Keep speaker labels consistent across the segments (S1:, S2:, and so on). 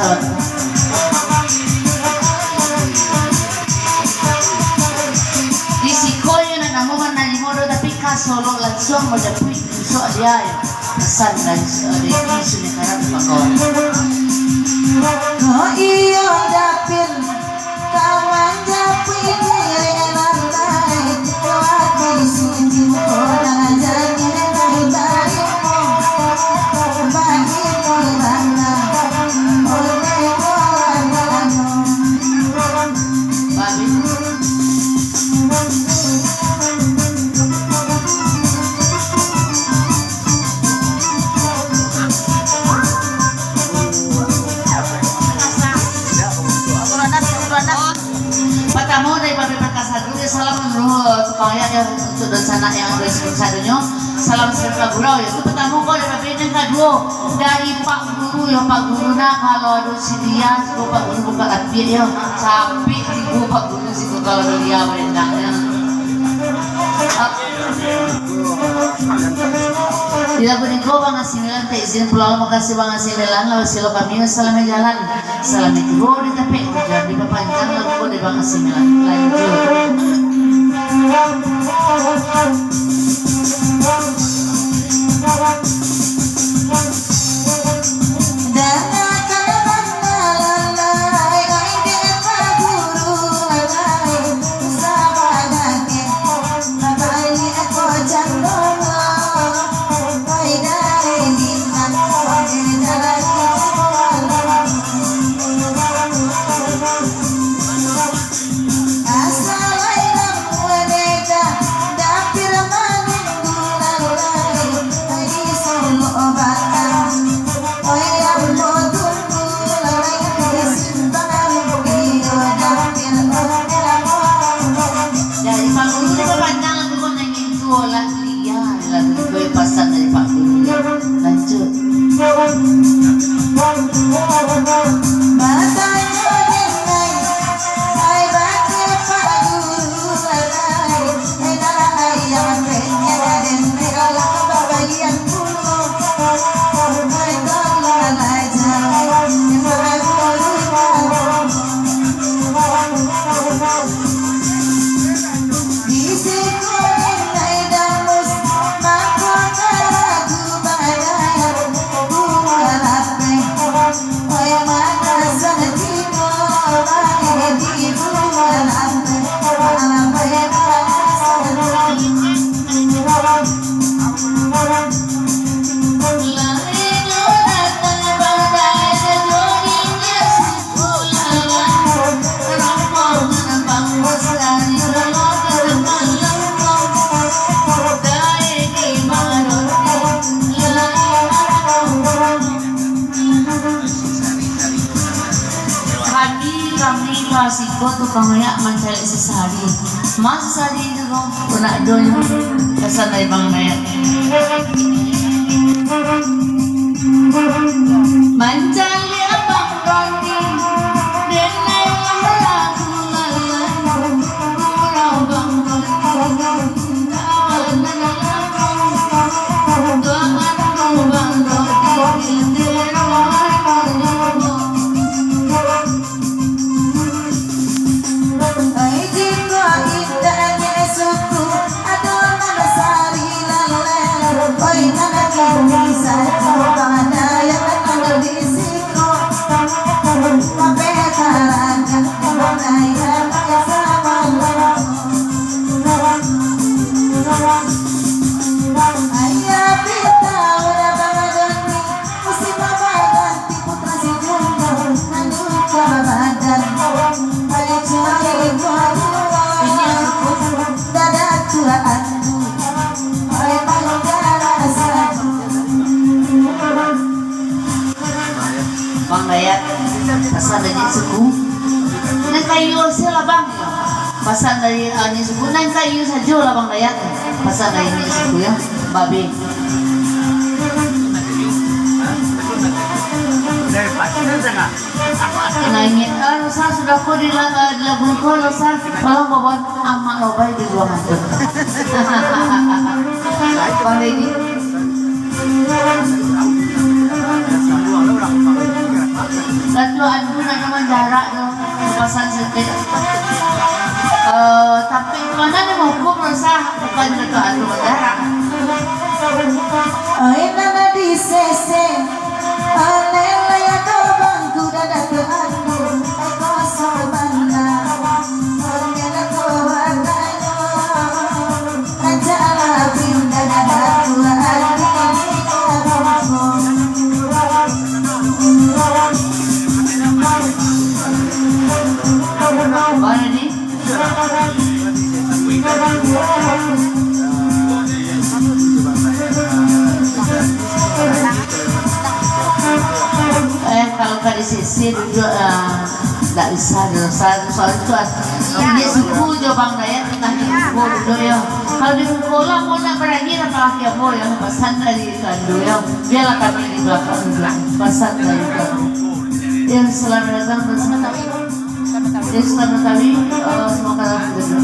S1: Sabat. Di sikoyo na namuman na limodo tapi kasolo langsung madapuy so aliay. Kasan na di isu ni karap pakon.
S2: Oh iyo dapil kawan japi direnalai wati suci orang jadi dari barimu bagi pulana oleh koano
S1: Babi. Pertama dari Babi Perkasa dulu salam menurut supaya dia untuk dan sana yang ada sadunya salam serta gurau ya itu pertama kau dari Babi yang kedua dari Pak Guru ya Pak Guru nah kalau ada si dia si Pak Guru buka adbit ya sampai ibu Pak Guru si kalau ada dia berendangnya tidak beriku bang asimilan tak izin pulau makasih bang asimilan lalu silo kami salamnya jalan salamnya ibu di tepi jadi kepanjang lalu di bang asimilan dari Pak Guru di kepanjang lalu kau nangin tuolah dia lalu gue pasang dari Pak Guru lanjut kami klasiko tu kamaya mencari sesari mas sari itu kau pernah doyo kesan dari bang Nayat mencari abang Roni dan lagu pulau bang Bang Dayat pasal dari suku nang kayu sila bang pasal dari ni suku nang kayu saja lah Bang Dayat pasal dari ni suku ya babi nangin Rosa sudah ko di lagun ko Rosa walang babon amak lobay di dua hantu Bang Dedi Lalu anu na naman jarak no, pasan sedih. Tapi mana nih mau hukum resah bukan lalu anu jarak.
S2: Ay nana di sese Alela ya dobang kuda datu anu Ay kosong banda Organa kowatayo Raja alapin dada datu anu
S1: Mana nih? Kalau ke di sisi duduk tidak bisa soal itu ini suku Jobang Dayak tentang di suku duduk ya. Kalau di sekolah mau nak berani apa laki apa yang pesan dari kandu ya biarlah kami di belakang pesan dari kandu yang selamat datang bersama kami yang selamat kami semoga duduk.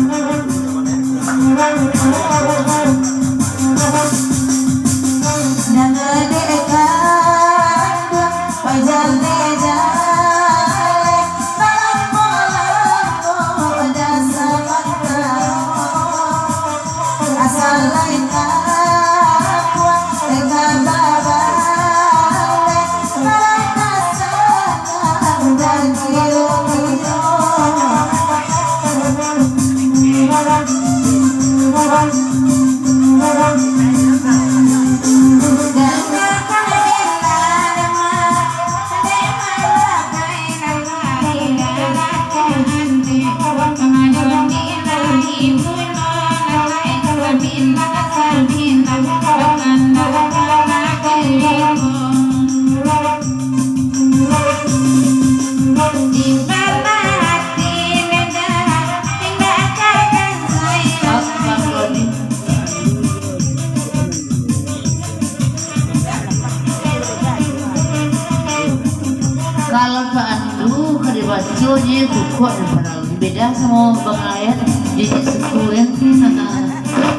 S1: Kalau ke andu ke dibaca je kukuh daripada beda sama bang ayat jadi suku yang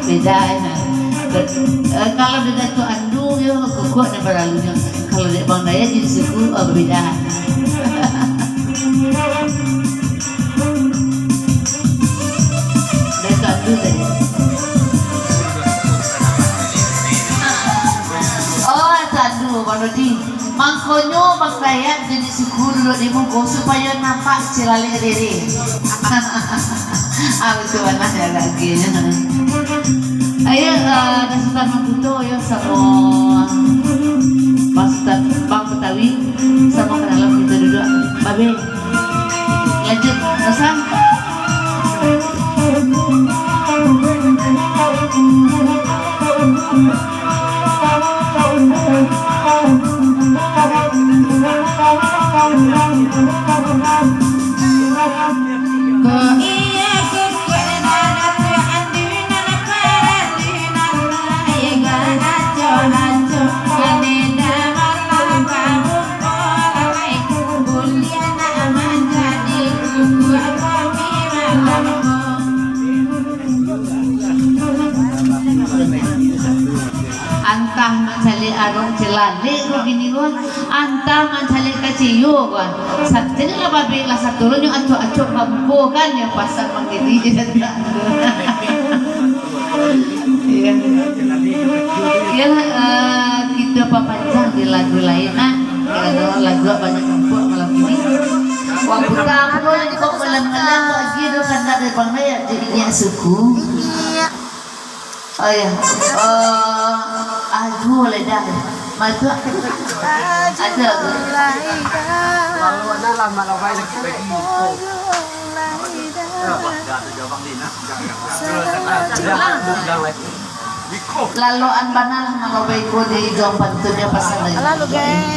S1: beda ya. Kalau beda tu andu ya kukuh daripada lalunya. Kalau di bang ayat jadi suku berbeda. Dari tu andu tadi. Oh tu andu baru di. Mangkonyo bang Dayak jadi suku dulu di muka supaya nampak cilali diri. Betul mana ya lagi. Ayo nasutan mangkuto ya sama pasutan bang Betawi sama kenalan kita duduk. Babe lanjut pesan. Antah mencari arung celane ko gini ko antah mencari kaciyo kan sabtini lah babi lah satu lo yung acok bangko kan yang pasar mangkiri jadi ya kita papanjang di lagu lain kalau lagu banyak kelompok malam ini waktu kamu jadi kok malam-malam lagi do kan dari Bang Dayak jadinya suku. Oh ya, aduh ledah, maju ada.
S3: Lalu ada lama lama lagi pergi.
S1: Lalu an banal kalau baik di jom pantunnya pasal lagi.
S2: Lalu guys